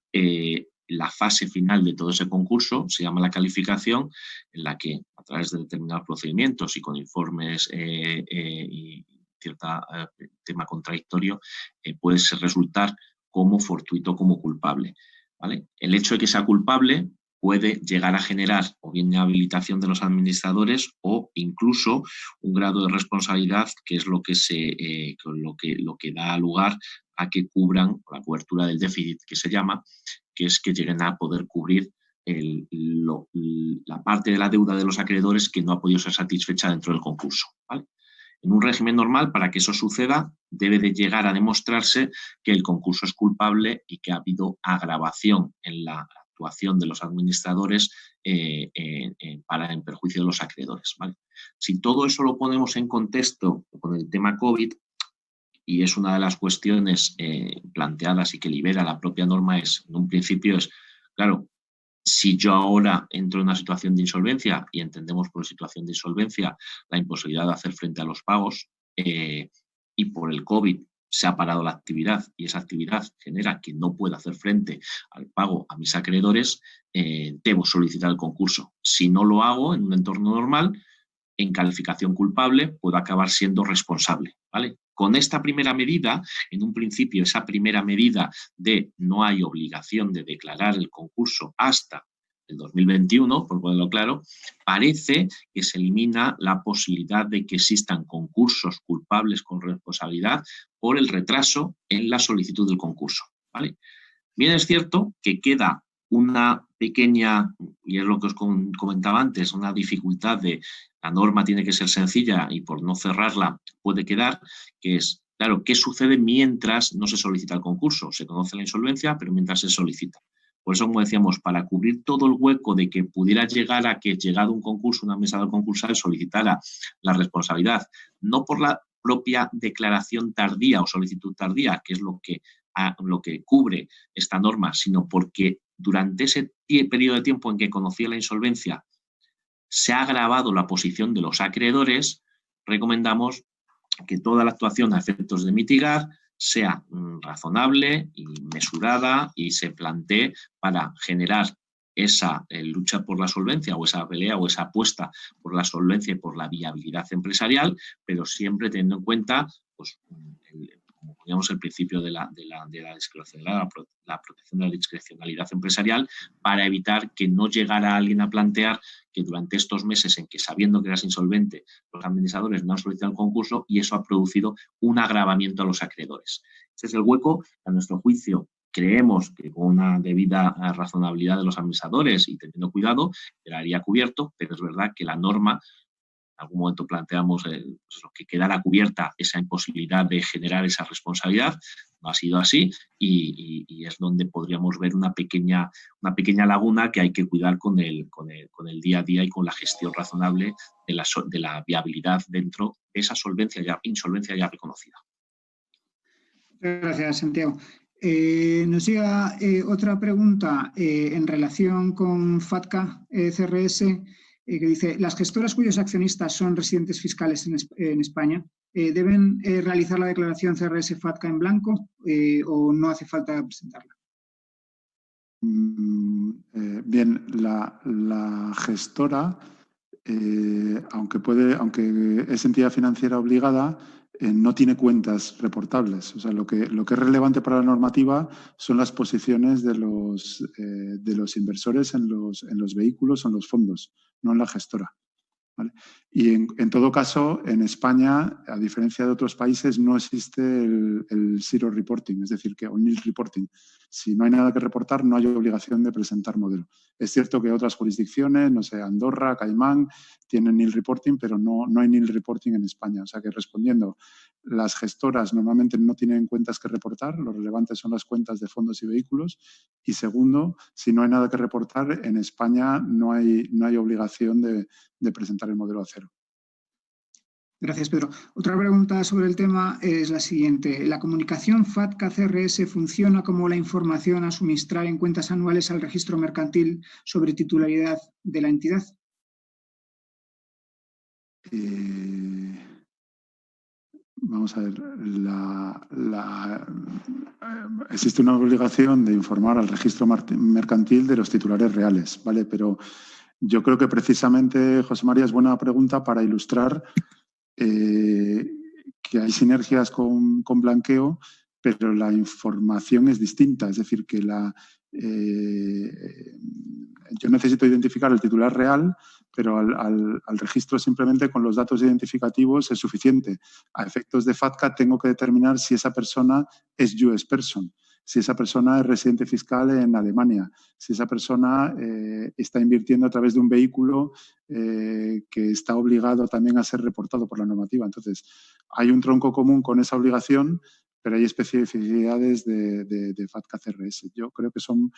la fase final de todo ese concurso se llama la calificación, en la que a través de determinados procedimientos y con informes y cierto tema contradictorio puede resultar como fortuito, como culpable, ¿vale? El hecho de que sea culpable puede llegar a generar o bien inhabilitación de los administradores o incluso un grado de responsabilidad que es lo que da lugar a que cubran la cobertura del déficit, que se llama, que es que lleguen a poder cubrir la parte de la deuda de los acreedores que no ha podido ser satisfecha dentro del concurso, ¿vale? En un régimen normal, para que eso suceda, debe de llegar a demostrarse que el concurso es culpable y que ha habido agravación en la actuación de los administradores en perjuicio de los acreedores, ¿vale? Si todo eso lo ponemos en contexto con el tema COVID, y es una de las cuestiones planteadas y que libera la propia norma, en un principio claro, si yo ahora entro en una situación de insolvencia y entendemos por situación de insolvencia la imposibilidad de hacer frente a los pagos y por el COVID se ha parado la actividad y esa actividad genera que no pueda hacer frente al pago a mis acreedores, debo solicitar el concurso. Si no lo hago en un entorno normal, en calificación culpable, puedo acabar siendo responsable, ¿vale? Con esta primera medida, en un principio, esa primera medida de no hay obligación de declarar el concurso hasta el 2021, por ponerlo claro, parece que se elimina la posibilidad de que existan concursos culpables con responsabilidad por el retraso en la solicitud del concurso, ¿vale? Bien es cierto que queda una pequeña, y es lo que os comentaba antes, una dificultad de la norma tiene que ser sencilla y por no cerrarla puede quedar, que es, claro, ¿qué sucede mientras no se solicita el concurso? Se conoce la insolvencia, pero mientras se solicita. Por eso, como decíamos, para cubrir todo el hueco de que pudiera llegar a que, llegado un concurso, un administrador concursal solicitara la responsabilidad, no por la propia declaración tardía o solicitud tardía, que es lo que cubre esta norma, sino porque durante ese periodo de tiempo en que conocía la insolvencia se ha agravado la posición de los acreedores, recomendamos que toda la actuación a efectos de mitigar sea razonable y mesurada y se plantee para generar esa lucha por la solvencia o esa pelea o esa apuesta por la solvencia y por la viabilidad empresarial, pero siempre teniendo en cuenta, pues, como poníamos el principio de la discrecionalidad, la protección de la discrecionalidad empresarial, para evitar que no llegara alguien a plantear que durante estos meses en que, sabiendo que eras insolvente, los administradores no han solicitado el concurso y eso ha producido un agravamiento a los acreedores. Ese es el hueco, a nuestro juicio. Creemos que con una debida razonabilidad de los administradores y teniendo cuidado, quedaría cubierto, pero es verdad que la norma, en algún momento planteamos que quedara cubierta esa imposibilidad de generar esa responsabilidad, no ha sido así y es donde podríamos ver una pequeña laguna que hay que cuidar con el día a día y con la gestión razonable de la viabilidad dentro de esa insolvencia ya reconocida. Muchas gracias, Santiago. Nos llega otra pregunta en relación con FATCA CRS, que dice: las gestoras cuyos accionistas son residentes fiscales en España, ¿deben realizar la declaración CRS FATCA en blanco o no hace falta presentarla? Bien, la gestora, aunque es entidad financiera obligada, no tiene cuentas reportables. O sea, lo que es relevante para la normativa son las posiciones de los inversores en los vehículos o en los fondos, no en la gestora, ¿vale? Y en todo caso, en España, a diferencia de otros países, no existe el zero reporting, es decir, o nil reporting. Si no hay nada que reportar, no hay obligación de presentar modelo. Es cierto que otras jurisdicciones, no sé, Andorra, Caimán, tienen nil reporting, pero no hay nil reporting en España. O sea que, respondiendo, las gestoras normalmente no tienen cuentas que reportar, lo relevante son las cuentas de fondos y vehículos. Y segundo, si no hay nada que reportar, en España no hay obligación de presentar el modelo a cero. Gracias, Pedro. Otra pregunta sobre el tema es la siguiente. ¿La comunicación FATCA-CRS funciona como la información a suministrar en cuentas anuales al registro mercantil sobre titularidad de la entidad? Vamos a ver, existe una obligación de informar al registro mercantil de los titulares reales, ¿vale? Pero yo creo que precisamente, José María, es buena pregunta para ilustrar que hay sinergias con blanqueo, pero la información es distinta. Es decir, que yo necesito identificar el titular real, pero al registro simplemente con los datos identificativos es suficiente. A efectos de FATCA tengo que determinar si esa persona es US person, si esa persona es residente fiscal en Alemania, si esa persona está invirtiendo a través de un vehículo que está obligado también a ser reportado por la normativa. Entonces, hay un tronco común con esa obligación, pero hay especificidades de FATCA CRS. Yo creo que son,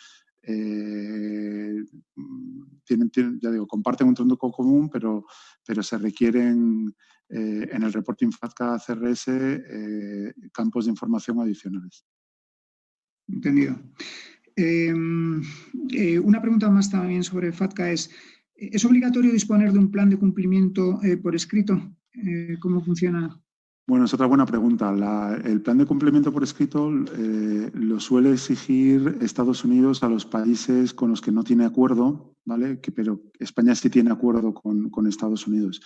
ya digo, comparten un tronco común, pero se requieren en el reporting FATCA CRS campos de información adicionales. Entendido. Una pregunta más también sobre FATCA es obligatorio disponer de un plan de cumplimiento por escrito? ¿Cómo funciona? Bueno, es otra buena pregunta. El plan de cumplimiento por escrito lo suele exigir Estados Unidos a los países con los que no tiene acuerdo, ¿vale? Pero España sí tiene acuerdo con Estados Unidos.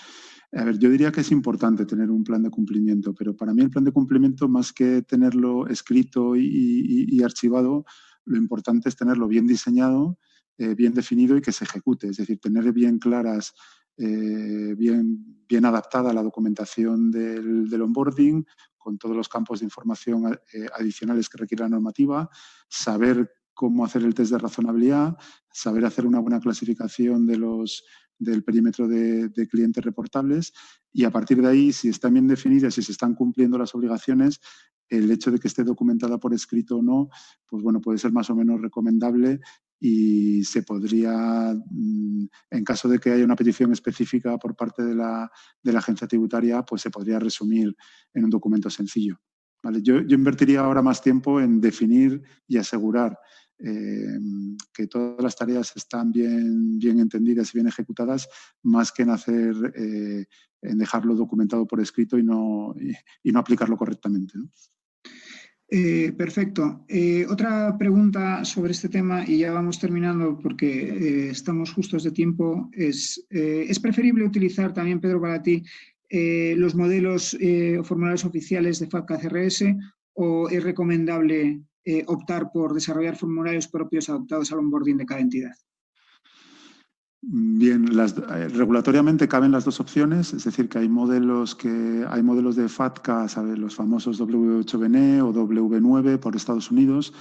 A ver, yo diría que es importante tener un plan de cumplimiento, pero para mí el plan de cumplimiento, más que tenerlo escrito y archivado, lo importante es tenerlo bien diseñado, bien definido y que se ejecute. Es decir, tener bien claras, bien adaptada la documentación del onboarding, con todos los campos de información adicionales que requiere la normativa, saber cómo hacer el test de razonabilidad, saber hacer una buena clasificación del perímetro de clientes reportables y a partir de ahí, si están bien definidas y se están cumpliendo las obligaciones, el hecho de que esté documentada por escrito o no, pues bueno, puede ser más o menos recomendable y se podría, en caso de que haya una petición específica por parte de la agencia tributaria, pues se podría resumir en un documento sencillo, ¿vale? Yo invertiría ahora más tiempo en definir y asegurar que todas las tareas están bien entendidas y bien ejecutadas, más que en dejarlo documentado por escrito y no aplicarlo correctamente, ¿no? Perfecto. Otra pregunta sobre este tema, y ya vamos terminando porque estamos justos de tiempo, ¿es preferible utilizar también, Pedro, para ti, los modelos o formularios oficiales de FATCA-CRS, o es recomendable optar por desarrollar formularios propios adaptados al onboarding de cada entidad? Bien, regulatoriamente caben las dos opciones, es decir, que hay modelos de FATCA, ¿sabes? Los famosos W8BNE o W9 por Estados Unidos.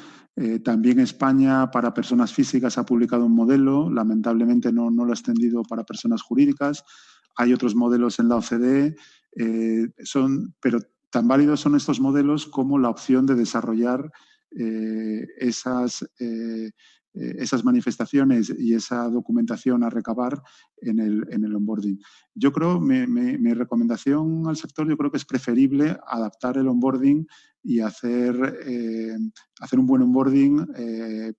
También España, para personas físicas, ha publicado un modelo, lamentablemente no lo ha extendido para personas jurídicas. Hay otros modelos en la OCDE, pero tan válidos son estos modelos como la opción de desarrollar esas manifestaciones y esa documentación a recabar en el onboarding. Yo creo, mi recomendación al sector, yo creo que es preferible adaptar el onboarding y hacer un buen onboarding.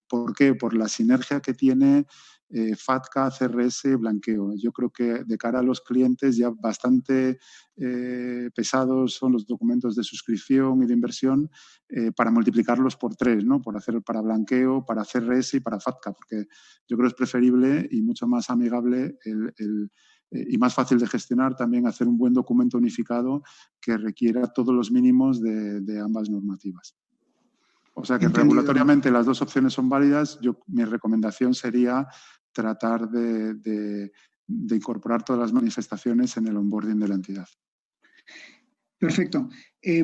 ¿Por qué? Por la sinergia que tiene FATCA, CRS, blanqueo. Yo creo que de cara a los clientes ya bastante pesados son los documentos de suscripción y de inversión para multiplicarlos por 3, ¿no? Para blanqueo, para CRS y para FATCA, porque yo creo que es preferible y mucho más amigable y más fácil de gestionar también hacer un buen documento unificado que requiera todos los mínimos de ambas normativas. O sea que Entendido. Regulatoriamente las dos opciones son válidas. Mi recomendación sería tratar de incorporar todas las manifestaciones en el onboarding de la entidad. Perfecto.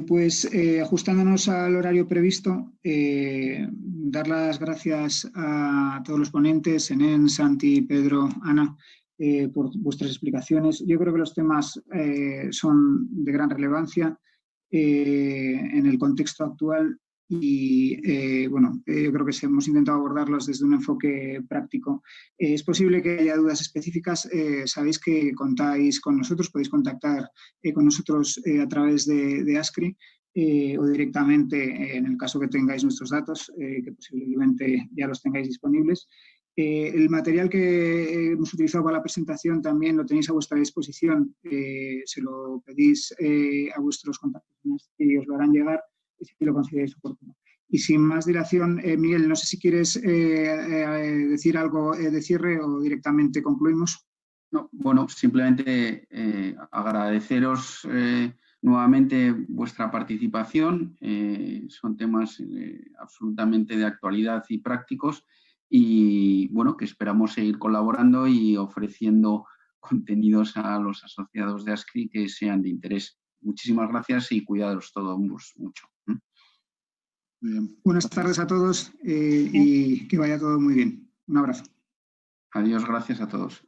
Pues ajustándonos al horario previsto, dar las gracias a todos los ponentes, Enén, Santi, Pedro, Ana, por vuestras explicaciones. Yo creo que los temas son de gran relevancia en el contexto actual y yo creo que hemos intentado abordarlos desde un enfoque práctico. Es posible que haya dudas específicas. Sabéis que contáis con nosotros, podéis contactar con nosotros a través de ASCRI o directamente en el caso que tengáis nuestros datos, que posiblemente ya los tengáis disponibles. El material que hemos utilizado para la presentación también lo tenéis a vuestra disposición. Se lo pedís a vuestros contactos y os lo harán llegar si lo consideráis oportuno. Y sin más dilación, Miguel, no sé si quieres decir algo de cierre o directamente concluimos. No, bueno, simplemente agradeceros nuevamente vuestra participación. Son temas absolutamente de actualidad y prácticos y bueno, que esperamos seguir colaborando y ofreciendo contenidos a los asociados de ASCRI que sean de interés. Muchísimas gracias y cuidados todos mucho. Bien. Buenas tardes a todos y que vaya todo muy bien. Un abrazo. Adiós, gracias a todos.